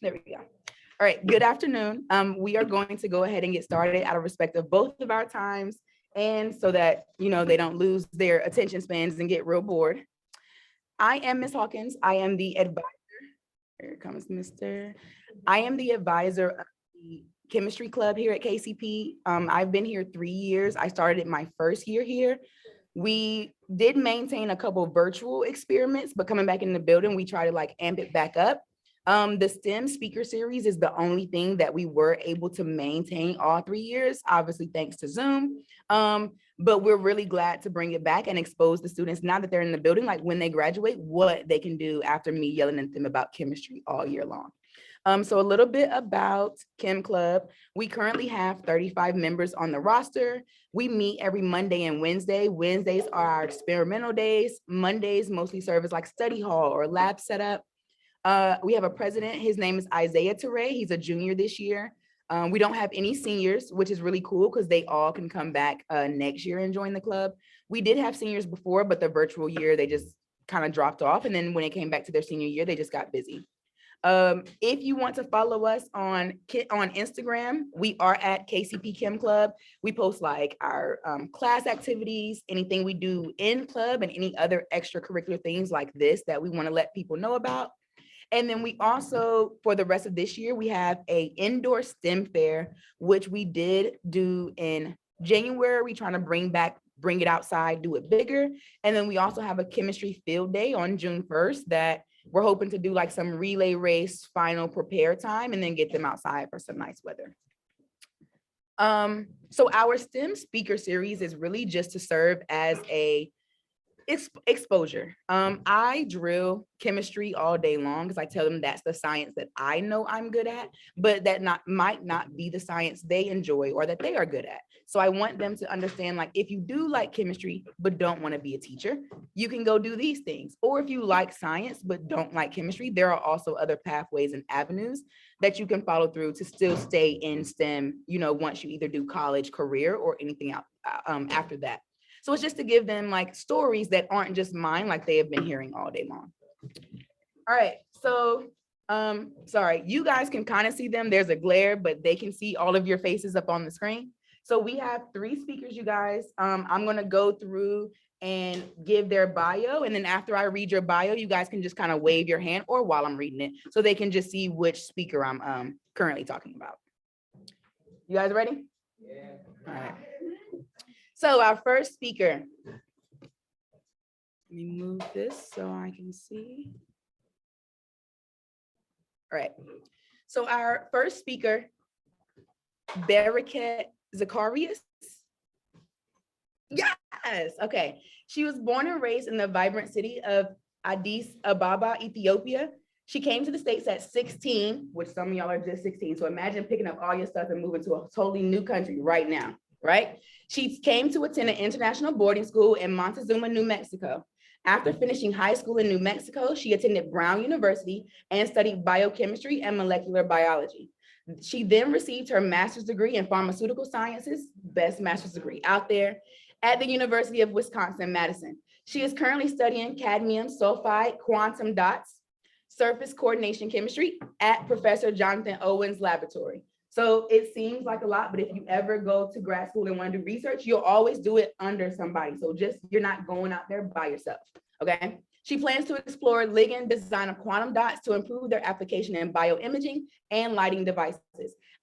There we go. All right, good afternoon. We are going to go ahead and get started out of respect of both of our times and so that, they don't lose their attention spans and get real bored. I am Ms. Hawkins. I am the advisor. Here comes Mr. I am the advisor of the chemistry club here at KCP. I've been here 3 years. I started my first year here. We did maintain a couple virtual experiments, but coming back in the building, we try to amp it back up. The STEM speaker series is the only thing that we were able to maintain all 3 years, obviously thanks to Zoom. But we're really glad to bring it back and expose the students now that they're in the building, like when they graduate, what they can do after me yelling at them about chemistry all year long. So a little bit about Chem Club. We currently have 35 members on the roster. We meet every Monday and Wednesday. Wednesdays are our experimental days. Mondays mostly serve as study hall or lab setup. We have a president. His name is Isaiah Teray. He's a junior this year. We don't have any seniors, which is really cool because they all can come back next year and join the club. We did have seniors before, but the virtual year, they just kind of dropped off. And then when it came back to their senior year, they just got busy. If you want to follow us on Instagram, we are at KCP Chem Club. We post our class activities, anything we do in club, and any other extracurricular things like this that we want to let people know about. And then we also, for the rest of this year, we have a indoor STEM fair, which we did do in January. We're trying to bring it outside, do it bigger. And then we also have a chemistry field day on June 1st that we're hoping to do some relay race, final prepare time, and then get them outside for some nice weather. So our STEM speaker series is really just to serve as a exposure. I drill chemistry all day long because I tell them that's the science that I know I'm good at, but that might not be the science they enjoy or that they are good at. So I want them to understand, if you do like chemistry, but don't want to be a teacher, you can go do these things. Or if you like science, but don't like chemistry, there are also other pathways and avenues that you can follow through to still stay in STEM, once you either do college, career, or anything out after that. So it's just to give them stories that aren't just mine, like they have been hearing all day long. All right, so sorry, you guys can kind of see them. There's a glare, but they can see all of your faces up on the screen. So we have 3 speakers, you guys. I'm gonna go through and give their bio. And then after I read your bio, you guys can just kind of wave your hand or while I'm reading it, so they can just see which speaker I'm currently talking about. You guys ready? Yeah. All right. So our first speaker, let me move this so I can see. All right. So our first speaker, Barricade Zakarius. Yes. Okay. She was born and raised in the vibrant city of Addis Ababa, Ethiopia. She came to the States at 16, which some of y'all are just 16. So imagine picking up all your stuff and moving to a totally new country right now, right? She came to attend an international boarding school in Montezuma, New Mexico. After finishing high school in New Mexico, she attended Brown University and studied biochemistry and molecular biology. She then received her master's degree in pharmaceutical sciences, best master's degree out there, at the University of Wisconsin-Madison. She is currently studying cadmium sulfide quantum dots, surface coordination chemistry at Professor Jonathan Owen's laboratory. So it seems like a lot, but if you ever go to grad school and want to do research, you'll always do it under somebody. So you're not going out there by yourself, okay? She plans to explore ligand design of quantum dots to improve their application in bioimaging and lighting devices.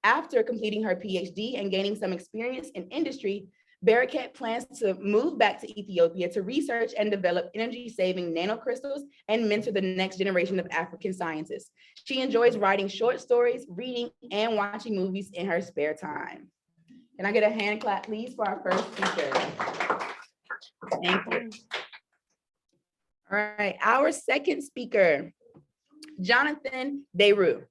After completing her PhD and gaining some experience in industry, Barricade plans to move back to Ethiopia to research and develop energy-saving nanocrystals and mentor the next generation of African scientists. She enjoys writing short stories, reading, and watching movies in her spare time. Can I get a hand clap, please, for our first speaker? Thank you. All right, our second speaker, Jonathan Deru.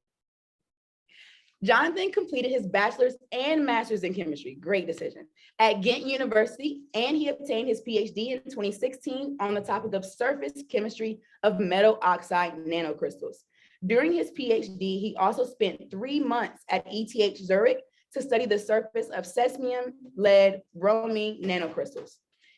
Jonathan completed his bachelor's and master's in chemistry, great decision, at Ghent University, and he obtained his PhD in 2016 on the topic of surface chemistry of metal oxide nanocrystals. During his PhD, he also spent 3 months at ETH Zurich to study the surface of cesium, lead, bromine nanocrystals.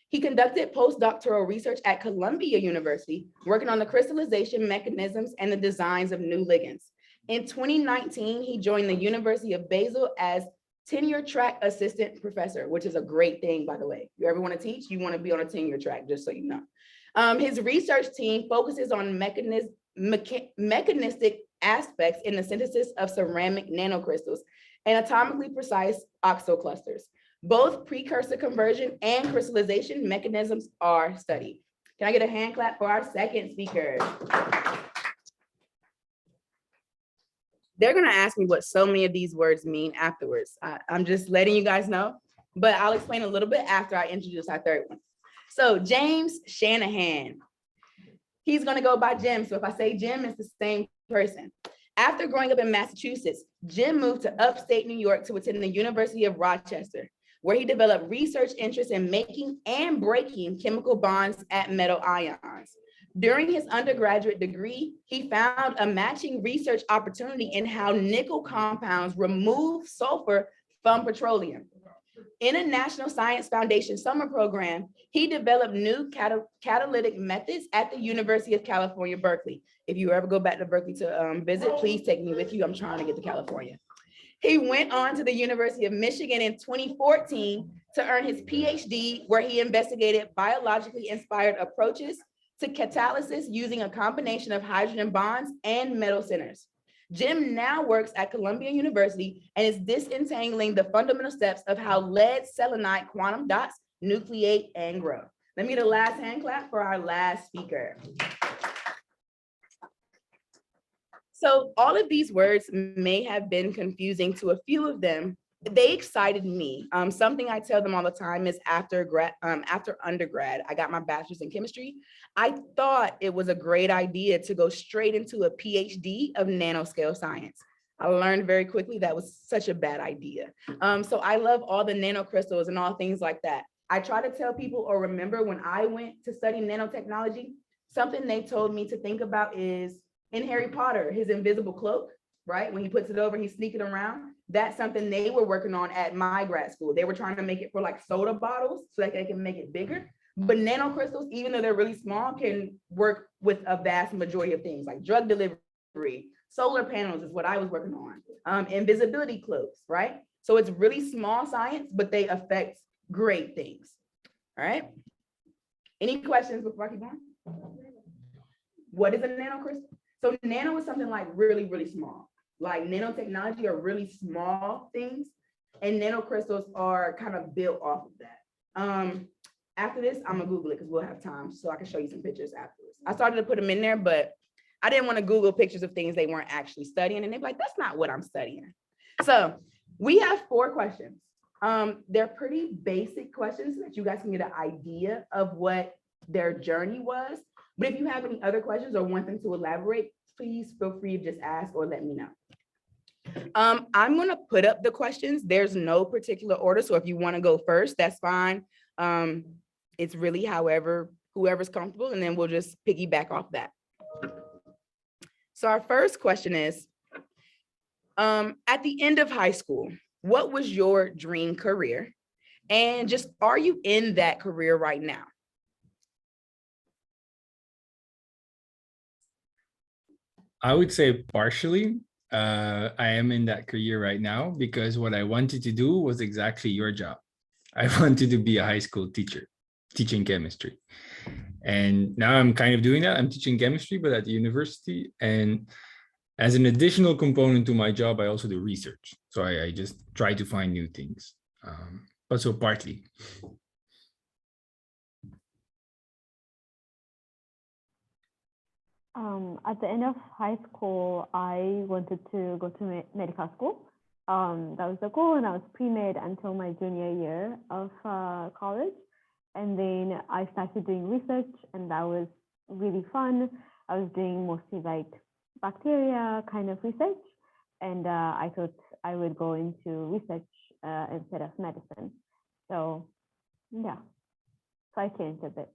He conducted postdoctoral research at Columbia University, working on the crystallization mechanisms and the designs of new ligands. In 2019, he joined the University of Basel as tenure track assistant professor, which is a great thing, by the way. You ever want to teach, you want to be on a tenure track, just so you know. His research team focuses on mechanistic aspects in the synthesis of ceramic nanocrystals and atomically precise oxoclusters. Both precursor conversion and crystallization mechanisms are studied. Can I get a hand clap for our second speaker? They're gonna ask me what so many of these words mean afterwards. I'm just letting you guys know, but I'll explain a little bit after I introduce our third one. So James Shanahan, he's gonna go by Jim. So if I say Jim, it's the same person. After growing up in Massachusetts, Jim moved to upstate New York to attend the University of Rochester, where he developed research interests in making and breaking chemical bonds at metal ions. During his undergraduate degree, he found a matching research opportunity in how nickel compounds remove sulfur from petroleum. In a National Science Foundation summer program, he developed new catalytic methods at the University of California, Berkeley. If you ever go back to Berkeley to visit, please take me with you. I'm trying to get to California. He went on to the University of Michigan in 2014 to earn his PhD, where he investigated biologically inspired approaches to catalysis using a combination of hydrogen bonds and metal centers. Jim now works at Columbia University and is disentangling the fundamental steps of how lead selenide quantum dots nucleate and grow. Let me get a last hand clap for our last speaker. So all of these words may have been confusing to a few of them. They excited me. Something I tell them all the time is after undergrad, I got my bachelor's in chemistry. I thought it was a great idea to go straight into a PhD of nanoscale science. I learned very quickly that was such a bad idea. So I love all the nanocrystals and all things like that. I try to tell people or remember when I went to study nanotechnology, something they told me to think about is in Harry Potter, his invisible cloak, right? When he puts it over, he's sneaking around. That's something they were working on at my grad school. They were trying to make it for like soda bottles so that they can make it bigger. But nanocrystals, even though they're really small, can work with a vast majority of things like drug delivery. Solar panels is what I was working on. Invisibility cloaks, right? So it's really small science, but they affect great things. All right. Any questions before I keep going? What is a nanocrystal? So nano is something like really, really small. Like nanotechnology are really small things, and nanocrystals are kind of built off of that. After this, I'm gonna Google it because we'll have time so I can show you some pictures afterwards. I started to put them in there, but I didn't want to Google pictures of things they weren't actually studying, and they'd be like, that's not what I'm studying. So we have 4 questions. They're pretty basic questions so that you guys can get an idea of what their journey was. But if you have any other questions or want them to elaborate, please feel free to just ask or let me know. I'm going to put up the questions. There's no particular order. So if you want to go first, that's fine. It's really whoever's comfortable, and then we'll just piggyback off that. So our first question is, at the end of high school, what was your dream career? And just, are you in that career right now? I would say partially. I am in that career right now because what I wanted to do was exactly your job. I wanted to be a high school teacher, teaching chemistry. And now I'm kind of doing that. I'm teaching chemistry, but at the university. And as an additional component to my job, I also do research. So I just try to find new things, but so partly. At the end of high school, I wanted to go to medical school. That was the goal, and I was pre-med until my junior year of college. And then I started doing research, and that was really fun. I was doing mostly like bacteria kind of research, and I thought I would go into research instead of medicine. So yeah, so I changed a bit.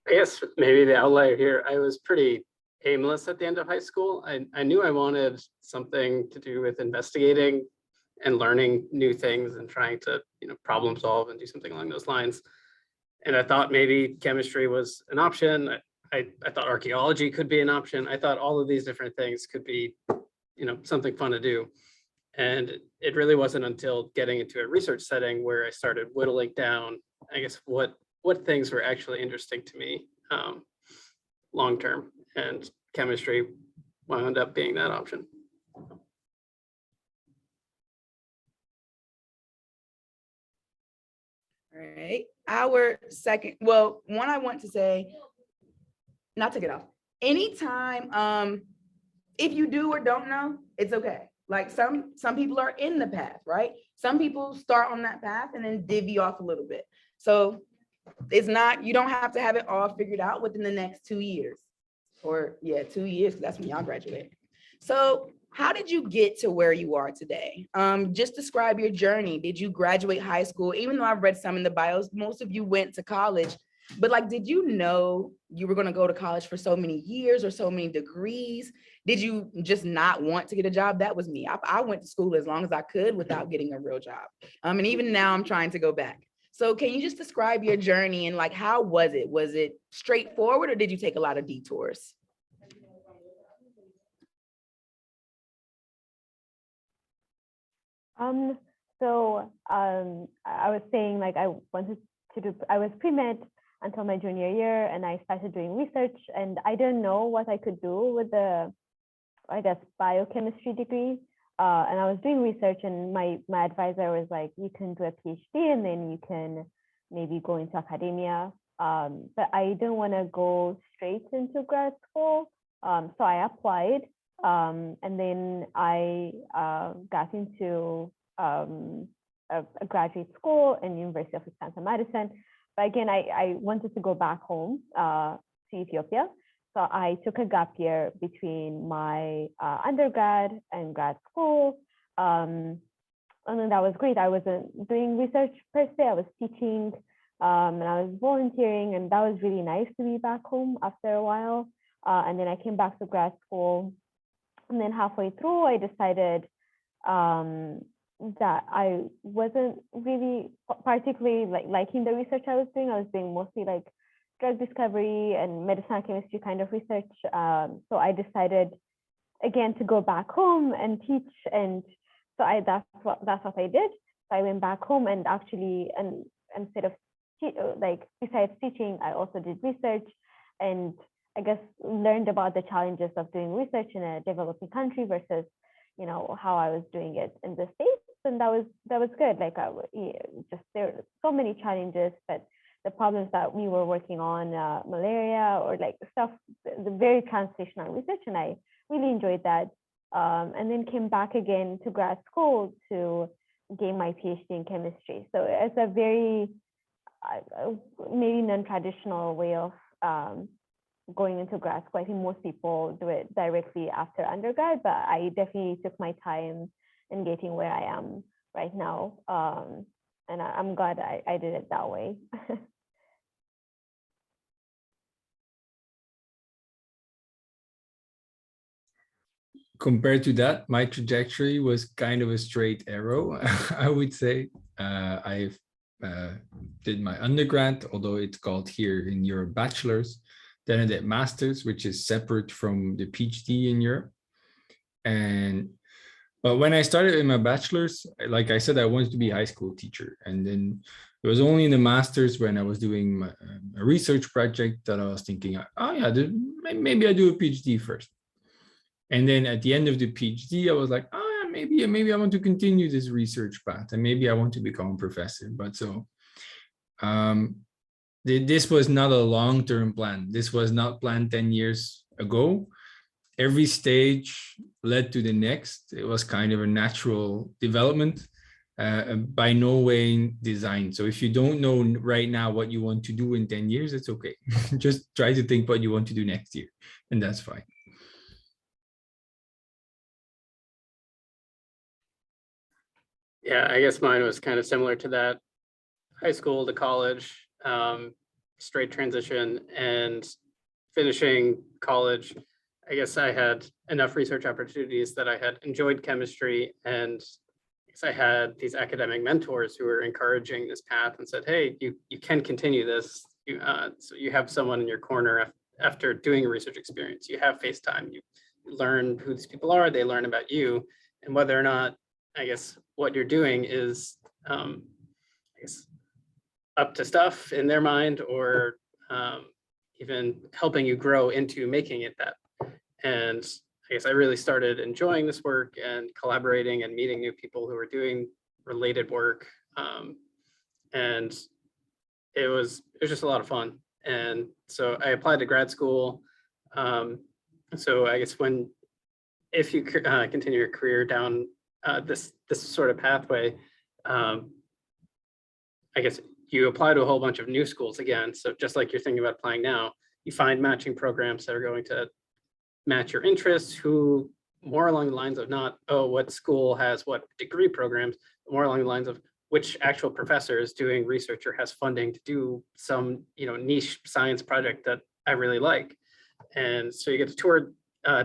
I guess maybe the outlier here, I was pretty aimless at the end of high school. I knew I wanted something to do with investigating and learning new things and trying to, problem solve and do something along those lines. And I thought maybe chemistry was an option. I thought archaeology could be an option. I thought all of these different things could be, something fun to do. And it really wasn't until getting into a research setting where I started whittling down, I guess, what things were actually interesting to me long term. And chemistry wound up being that option. All right. Our second, well, one I want to say, not to get off. Anytime, if you do or don't know, it's okay. Like some people are in the path, right? Some people start on that path and then divvy off a little bit. So it's not, you don't have to have it all figured out within the next 2 years. Or 2 years, 'cause that's when y'all graduate. So how did you get to where you are today? Just describe your journey. Did you graduate high school? Even though I've read some in the bios, most of you went to college, but like, did you know you were gonna go to college for so many years or so many degrees? Did you just not want to get a job? That was me. I went to school as long as I could without getting a real job. And even now I'm trying to go back. So can you just describe your journey and like, how was it? Was it straightforward or did you take a lot of detours? I was saying like I was pre-med until my junior year, and I started doing research, and I didn't know what I could do with the, I guess, biochemistry degree. And I was doing research, and my advisor was like, you can do a PhD and then you can maybe go into academia. But I didn't want to go straight into grad school. So I applied, and then I got into a graduate school in University of Wisconsin-Madison. But again, I wanted to go back home to Ethiopia. So I took a gap year between my undergrad and grad school. And then that was great. I wasn't doing research per se, I was teaching, and I was volunteering, and that was really nice to be back home after a while. And then I came back to grad school. And then halfway through, I decided that I wasn't really particularly liking the research I was doing. I was doing mostly like drug discovery and medicinal chemistry kind of research. So I decided again to go back home and teach. And so that's what I did. So I went back home and actually, and instead of besides teaching, I also did research, and I guess learned about the challenges of doing research in a developing country versus, how I was doing it in the States. And that was good. Like there were so many challenges, but the problems that we were working on, malaria or like stuff, the very translational research, and I really enjoyed that. And then came back again to grad school to gain my PhD in chemistry. So it's a very maybe non-traditional way of going into grad school. I think most people do it directly after undergrad, but I definitely took my time in getting where I am right now. And I'm glad I did it that way. Compared to that, my trajectory was kind of a straight arrow, I would say. I did my undergrad, although it's called here in Europe bachelor's. Then I did master's, which is separate from the PhD in Europe. But when I started in my bachelor's, like I said, I wanted to be a high school teacher. And then it was only in the master's when I was doing a research project that I was thinking, oh yeah, maybe I do a PhD first. And then at the end of the PhD, I was like, oh yeah, maybe I want to continue this research path, and maybe I want to become a professor. But so this was not a long-term plan. This was not planned 10 years ago. Every stage led to the next. It was kind of a natural development, by no way designed. So if you don't know right now what you want to do in 10 years, it's okay. Just try to think what you want to do next year, and that's fine. Yeah, I guess mine was kind of similar to that. High school to college, straight transition, and finishing college. I guess I had enough research opportunities that I had enjoyed chemistry, and I had these academic mentors who were encouraging this path and said, hey, you can continue this. So you have someone in your corner after doing a research experience. You have FaceTime. You learn who these people are. They learn about you, and whether or not, I guess, what you're doing is, I guess, up to stuff in their mind, or even helping you grow into making it that. And I guess I really started enjoying this work and collaborating and meeting new people who were doing related work. And it was just a lot of fun. And so I applied to grad school. So I guess if you continue your career down this sort of pathway, I guess you apply to a whole bunch of new schools again. So just like you're thinking about applying now, you find matching programs that are going to match your interests, who more along the lines of not, oh, what school has what degree programs, but more along the lines of which actual professor is doing research or has funding to do some, niche science project that I really like. And so you get to tour,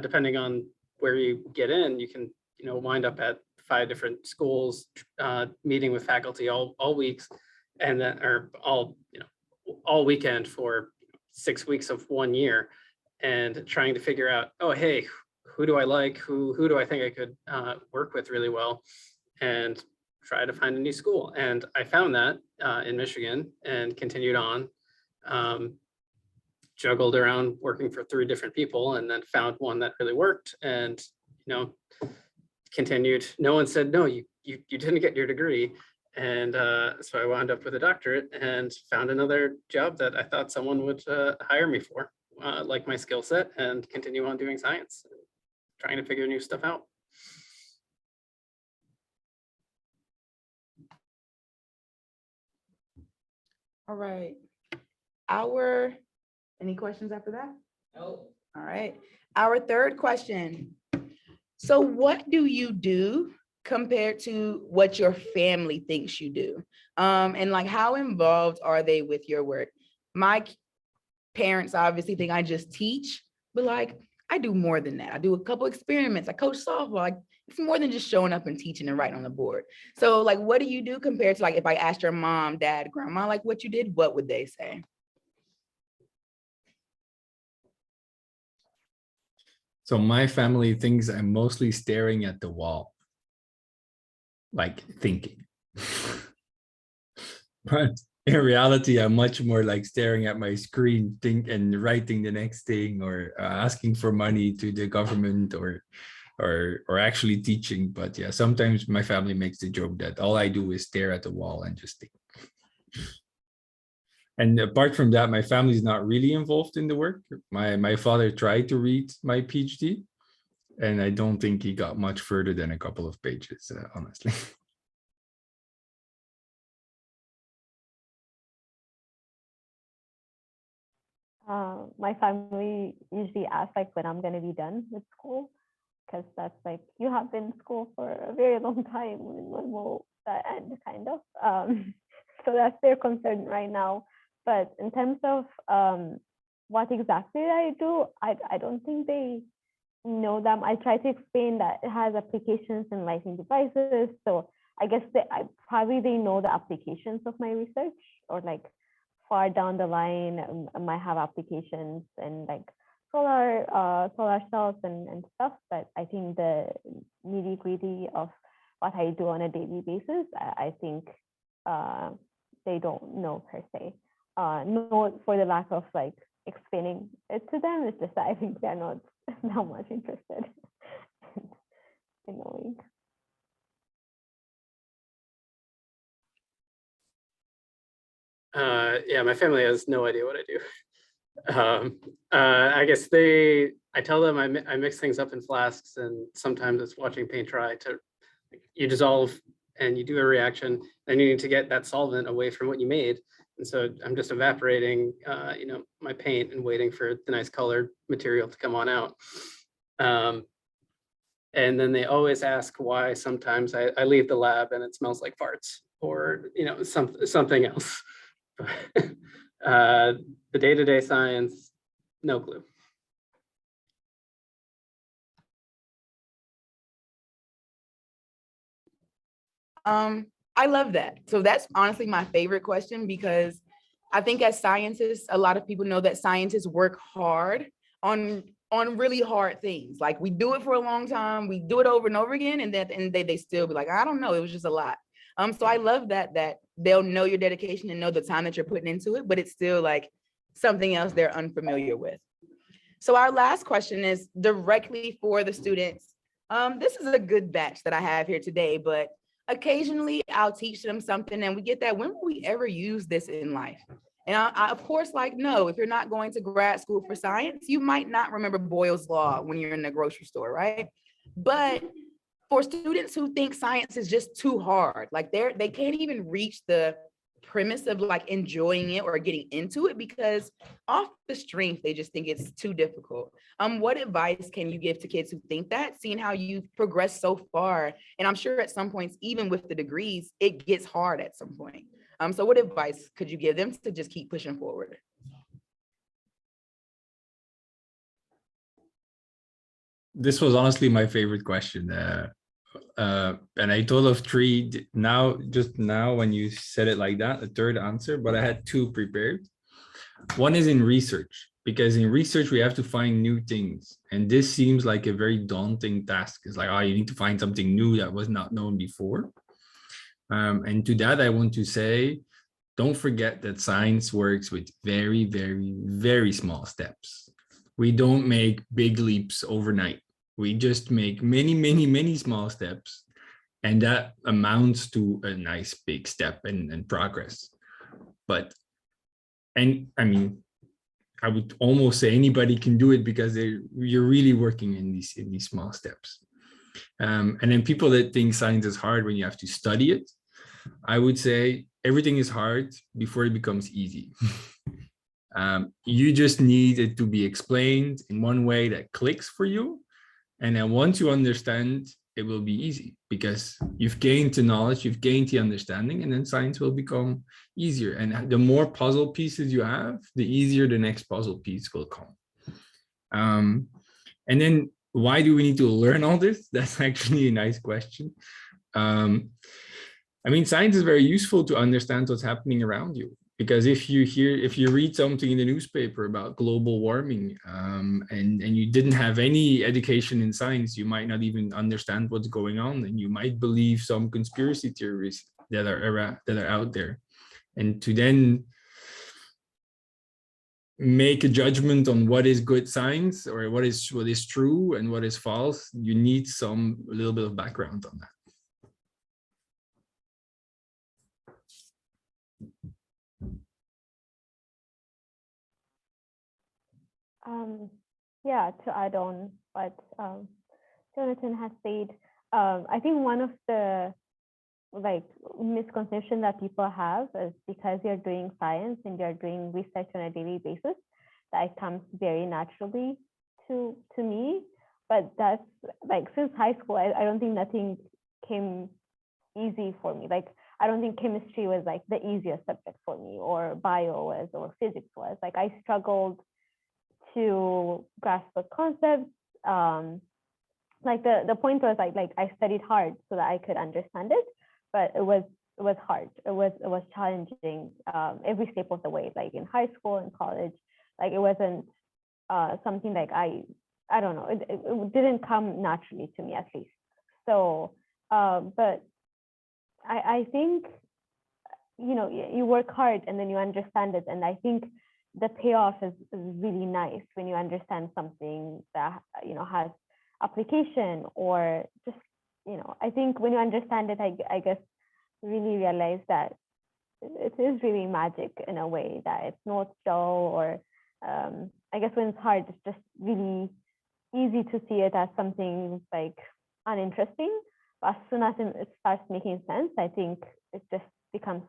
depending on where you get in, you can, wind up at 5 different schools, meeting with faculty all weeks, and then, or all weekend for 6 weeks of 1 year, and trying to figure out, oh, hey, who do I like? Who do I think I could work with really well? And try to find a new school. And I found that in Michigan and continued on. Juggled around working for 3 different people, and then found one that really worked, and continued. No one said, no, you didn't get your degree. And so I wound up with a doctorate and found another job that I thought someone would hire me for, like my skill set, and continue on doing science, trying to figure new stuff out. All right. Any questions after that? No. All right. Our third question. So what do you do compared to what your family thinks you do? And like, how involved are they with your work? My parents obviously think I just teach, but like, I do more than that. I do a couple experiments. I coach softball. Like, it's more than just showing up and teaching and writing on the board. So like, what do you do compared to like, if I asked your mom, dad, grandma, like what you did, what would they say? So my family thinks I'm mostly staring at the wall, like thinking. But in reality, I'm much more like staring at my screen, and writing the next thing, or asking for money to the government, or actually teaching. But yeah, sometimes my family makes the joke that all I do is stare at the wall and just think. And apart from that, my family is not really involved in the work. My father tried to read my PhD, and I don't think he got much further than a couple of pages, honestly. My family usually asks like when I'm going to be done with school, because that's like, you have been in school for a very long time, when will that end, kind of. So that's their concern right now. But in terms of what exactly I do, I don't think they know them. I try to explain that it has applications in lighting devices. So I guess probably they know the applications of my research, or like far down the line I might have applications and like solar cells and stuff. But I think the nitty-gritty of what I do on a daily basis, I think they don't know per se. No, for the lack of like explaining it to them, it's just that I think they're not that much interested in knowing. Yeah, my family has no idea what I do. I guess I tell them I mix things up in flasks, and sometimes it's watching paint dry. You dissolve and you do a reaction, then you need to get that solvent away from what you made. And so I'm just evaporating, my paint and waiting for the nice colored material to come on out. And then they always ask why sometimes I leave the lab and it smells like farts, or something else. The day-to-day science, no clue. I love that. So that's honestly my favorite question, because I think as scientists, a lot of people know that scientists work hard on really hard things. Like we do it for a long time, we do it over and over again, and then at the end of the day, they still be like, I don't know, it was just a lot. So I love that they'll know your dedication and know the time that you're putting into it, but it's still like something else they're unfamiliar with. So our last question is directly for the students. This is a good batch that I have here today, but occasionally I'll teach them something and we get that, when will we ever use this in life? And I of course, like, no, if you're not going to grad school for science, you might not remember Boyle's Law when you're in the grocery store, right? But for students who think science is just too hard, like they can't even reach the premise of like enjoying it or getting into it because off the strength, they just think it's too difficult. What advice can you give to kids who think that, seeing how you've progressed so far? And I'm sure at some points, even with the degrees, it gets hard at some point. So what advice could you give them to just keep pushing forward? This was honestly my favorite question. And I thought of three now, just now when you said it like that, a third answer, but I had two prepared. One is in research, because in research, we have to find new things. And this seems like a very daunting task. It's like, oh, you need to find something new that was not known before. And to that, I want to say, don't forget that science works with very, very, very small steps. We don't make big leaps overnight. We just make many, many, many small steps. And that amounts to a nice big step and progress. And I mean, I would almost say anybody can do it because you're really working in these small steps. And then people that think science is hard when you have to study it, I would say everything is hard before it becomes easy. You just need it to be explained in one way that clicks for you. And then once you understand, it will be easy because you've gained the knowledge, you've gained the understanding, and then science will become easier. And the more puzzle pieces you have, the easier the next puzzle piece will come. And then why do we need to learn all this? That's actually a nice question. I mean, science is very useful to understand what's happening around you. Because if you read something in the newspaper about global warming and you didn't have any education in science, you might not even understand what's going on, and you might believe some conspiracy theories that are out there. And to then make a judgment on what is good science or what is true and what is false, you need a little bit of background on that. Yeah, to add on what Jonathan has said, I think one of the misconception that people have is because you're doing science and you're doing research on a daily basis, that it comes very naturally to me. But that's like since high school, I don't think nothing came easy for me. Like I don't think chemistry was like the easiest subject for me, or bio was, or physics was. Like I struggled to grasp the concepts. Like the point was like I studied hard so that I could understand it, but it was hard. It was challenging every step of the way. Like in high school and college, like it wasn't something like I don't know. It didn't come naturally to me, at least. So, but I think you work hard and then you understand it, and I think the payoff is really nice when you understand something that has application, or just I think when you understand it, I guess really realize that it is really magic in a way, that it's not dull, or I guess when it's hard, it's just really easy to see it as something like uninteresting. But as soon as it starts making sense, I think it just becomes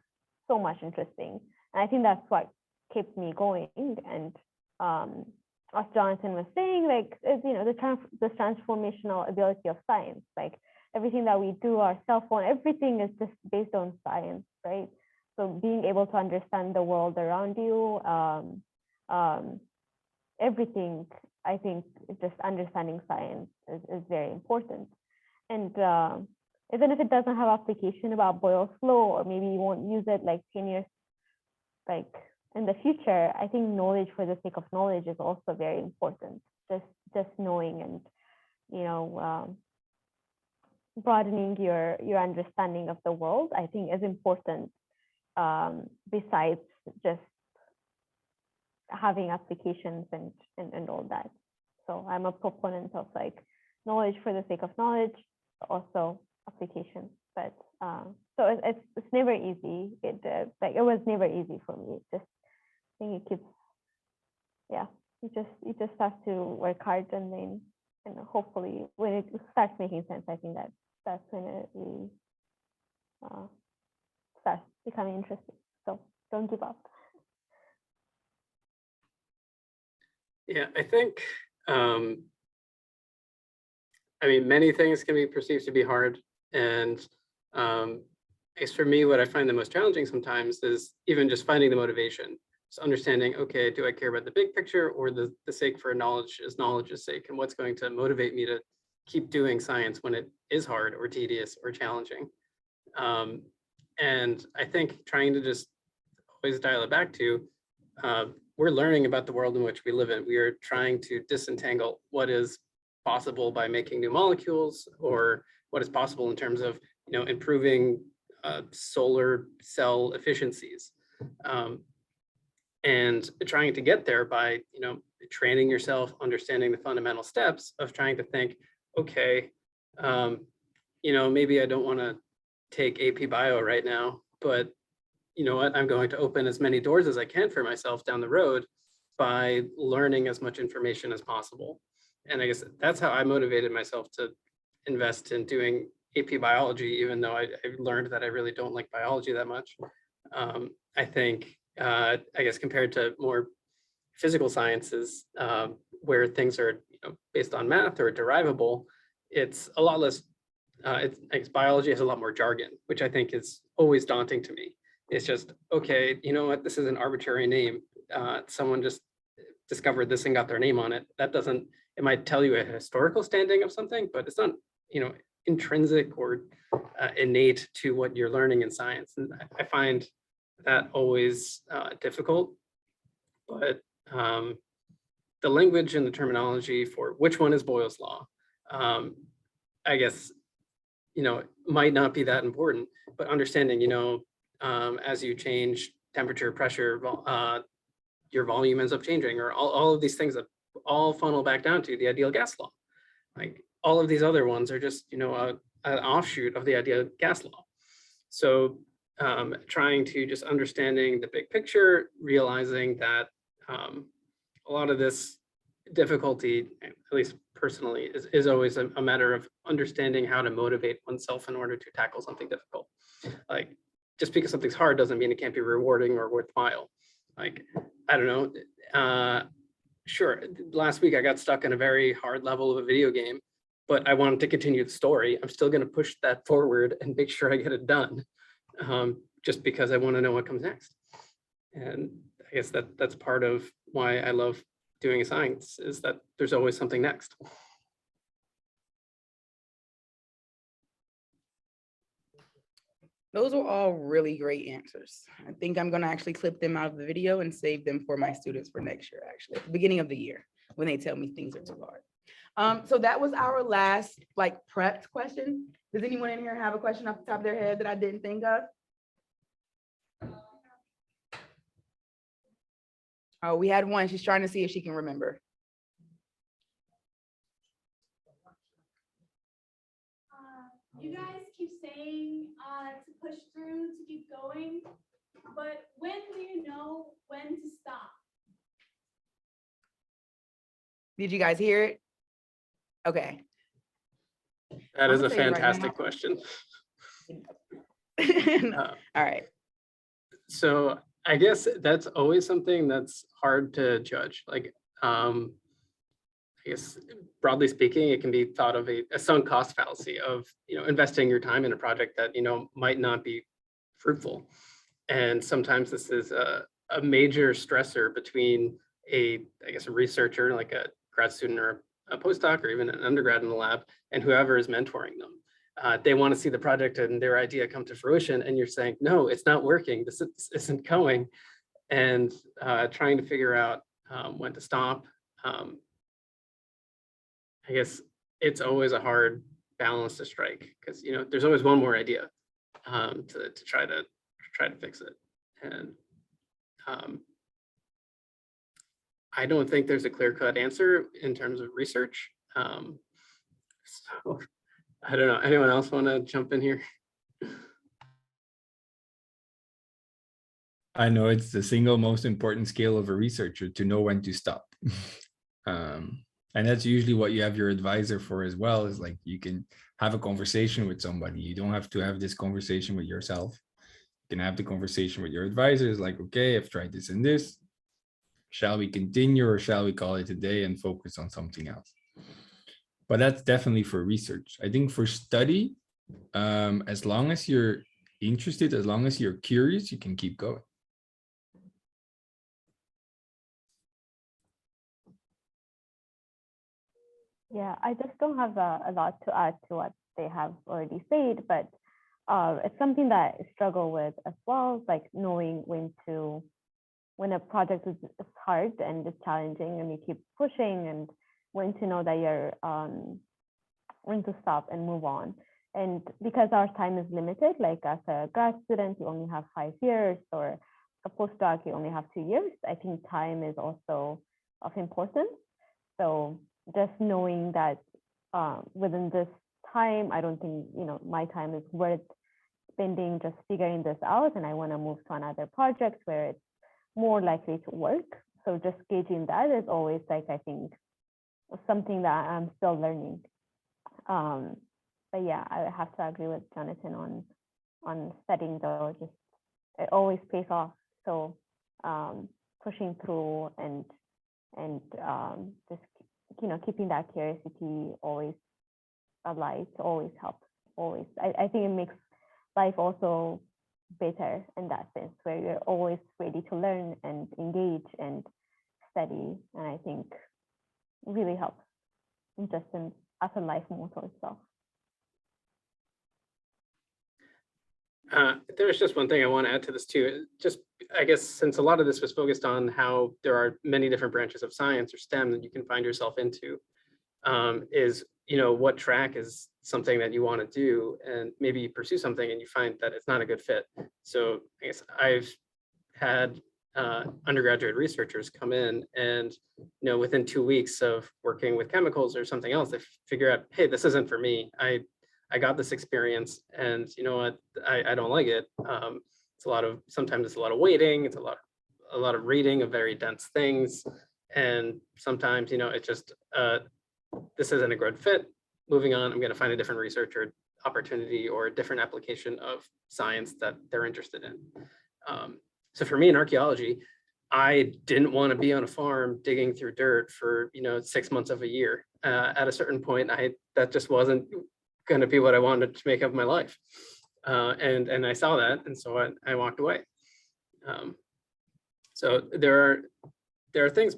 so much interesting. And I think that's what kept me going. And as Jonathan was saying, like the transformational ability of science, like everything that we do, our cell phone, everything is just based on science, right? So being able to understand the world around you, everything, I think just understanding science is very important. And even if it doesn't have application about Boyle's law, or maybe you won't use it like 10 years like in the future, I think knowledge for the sake of knowledge is also very important. Just knowing and, you know, broadening your understanding of the world, I think is important, besides just having applications and all that. So I'm a proponent of like knowledge for the sake of knowledge, also application. But so it's never easy. It was never easy for me. Just I think it keeps, yeah. You just have to work hard, and then hopefully when it starts making sense, I think that's when it really starts becoming interesting. So don't give up. Yeah, I think, I mean, many things can be perceived to be hard. And I guess for me, what I find the most challenging sometimes is even just finding the motivation. Just understanding, okay, do I care about the big picture, or the sake for knowledge's sake, and what's going to motivate me to keep doing science when it is hard or tedious or challenging. And I think trying to just always dial it back to, we're learning about the world in which we live in. We are trying to disentangle what is possible by making new molecules, or what is possible in terms of, you know, improving solar cell efficiencies. And trying to get there by, you know, training yourself, understanding the fundamental steps of trying to think, okay, you know, maybe I don't want to take AP Bio right now, but you know what, I'm going to open as many doors as I can for myself down the road by learning as much information as possible. And I guess that's how I motivated myself to invest in doing AP Biology, even though I learned that I really don't like biology that much. I think, I guess compared to more physical sciences, where things are, you know, based on math or derivable, it's a lot less, I guess biology has a lot more jargon, which I think is always daunting to me. It's just, okay, you know what, this is an arbitrary name. Someone just discovered this and got their name on it. That doesn't, it might tell you a historical standing of something, but it's not, you know, intrinsic or innate to what you're learning in science. And I find that always difficult. But the language and the terminology for which one is Boyle's law, I guess, you know, might not be that important, but understanding, you know, as you change temperature, pressure, your volume ends up changing, or all of these things that all funnel back down to the ideal gas law. Like all of these other ones are just, you know, an offshoot of the ideal gas law. So trying to just understanding the big picture, realizing that a lot of this difficulty, at least personally, is always a matter of understanding how to motivate oneself in order to tackle something difficult. Like, just because something's hard doesn't mean it can't be rewarding or worthwhile. Like, I don't know, sure, last week I got stuck in a very hard level of a video game, but I wanted to continue the story. I'm still going to push that forward and make sure I get it done, just because I want to know what comes next. And I guess that's part of why I love doing science, is that there's always something next. Those were all really great answers. I think I'm going to actually clip them out of the video and save them for my students for next year, actually, at the beginning of the year, when they tell me things are too hard. So that was our last like prepped question. Does anyone in here have a question off the top of their head that I didn't think of? Oh, we had one. She's trying to see if she can remember. You guys keep saying to push through, to keep going, but when do you know when to stop? Did you guys hear it? Okay. That is I'm a saying right fantastic now. question. All right. So I guess that's always something that's hard to judge. Like, I guess broadly speaking, it can be thought of a sunk cost fallacy of, you know, investing your time in a project that, you know, might not be fruitful. And sometimes this is a major stressor between I guess, a researcher, like a grad student or a postdoc, or even an undergrad in the lab, and whoever is mentoring them. they want to see the project and their idea come to fruition, and you're saying, no, it's not working. This isn't going, and trying to figure out when to stop. I guess it's always a hard balance to strike, because there's always one more idea to try to fix it. And I don't think there's a clear-cut answer in terms of research. So I don't know. Anyone else want to jump in here? I know it's the single most important skill of a researcher, to know when to stop. And that's usually what you have your advisor for as well, is like you can have a conversation with somebody. You don't have to have this conversation with yourself. You can have the conversation with your advisor. It's like, okay, I've tried this and this. Shall we continue, or shall we call it a day and focus on something else? But that's definitely for research. I think for study, as long as you're interested, as long as you're curious, you can keep going. Yeah, I just don't have a lot to add to what they have already said, but it's something that I struggle with as well, like knowing when a project is hard and it's challenging and you keep pushing, and when to know that you're when to stop and move on. And because our time is limited, like as a grad student, you only have 5 years, or a postdoc, you only have 2 years. I think time is also of importance. So just knowing that within this time, I don't think my time is worth spending just figuring this out, and I want to move to another project where it's more likely to work. So just gauging that is always, like, I think something that I'm still learning. But yeah, I have to agree with Jonathan on studying, though. Just it always pays off. So pushing through and just keeping that curiosity always alive always helps. Always, I think it makes life also better in that sense, where you're always ready to learn and engage and study, and I think really helps just as a life motto itself. There's just one thing I want to add to this too. Just, I guess, since a lot of this was focused on how there are many different branches of science or STEM that you can find yourself into, is, what track is something that you want to do, and maybe you pursue something and you find that it's not a good fit. So I guess I've had undergraduate researchers come in and, within 2 weeks of working with chemicals or something else, they figure out, hey, this isn't for me. I got this experience, and you know what, I don't like it. Sometimes it's a lot of waiting, it's a lot of reading of very dense things. And sometimes, it's just, this isn't a good fit. Moving on, I'm going to find a different research or opportunity or a different application of science that they're interested in. So for me in archaeology, I didn't want to be on a farm digging through dirt for, 6 months of a year. At a certain point, that just wasn't going to be what I wanted to make of my life. And I saw that, and so I walked away. So there are things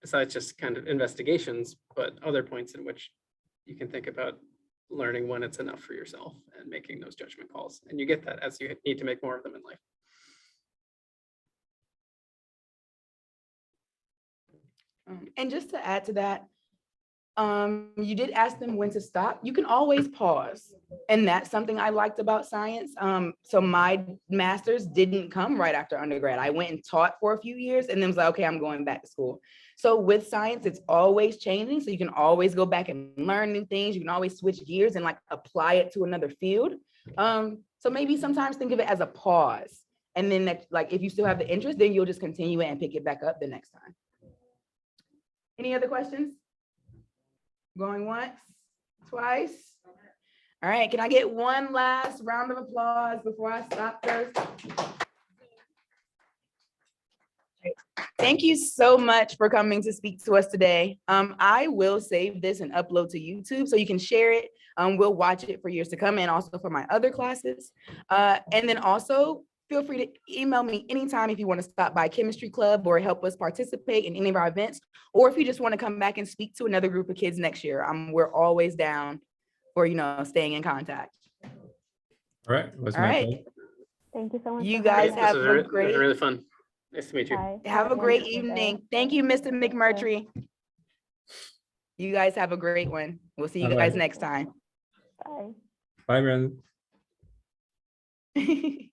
besides just kind of investigations, but other points in which you can think about learning when it's enough for yourself and making those judgment calls. And you get that as you need to make more of them in life. And just to add to that, you did ask them when to stop. You can always pause. And that's something I liked about science. So my master's didn't come right after undergrad. I went and taught for a few years and then was like, okay, I'm going back to school. So with science, it's always changing. So you can always go back and learn new things. You can always switch gears and like apply it to another field. So maybe sometimes think of it as a pause. And then that, like, if you still have the interest, then you'll just continue it and pick it back up the next time. Any other questions? Going once, twice. All right, can I get one last round of applause before I stop this? Thank you so much for coming to speak to us today. I will save this and upload to YouTube so you can share it. We'll watch it for years to come and also for my other classes. And then also feel free to email me anytime if you want to stop by Chemistry Club or help us participate in any of our events, or if you just want to come back and speak to another group of kids next year. We're always down for, staying in contact. All right. It was All my right. pleasure. Thank you so much. You for guys having This have us. was a this was great- really fun. Nice to meet you. Bye. Have a great wonderful day. evening. Thank you, Mr. McMurtry. You guys have a great one. We'll see you Bye-bye. guys next time. Bye. Bye, Brandon.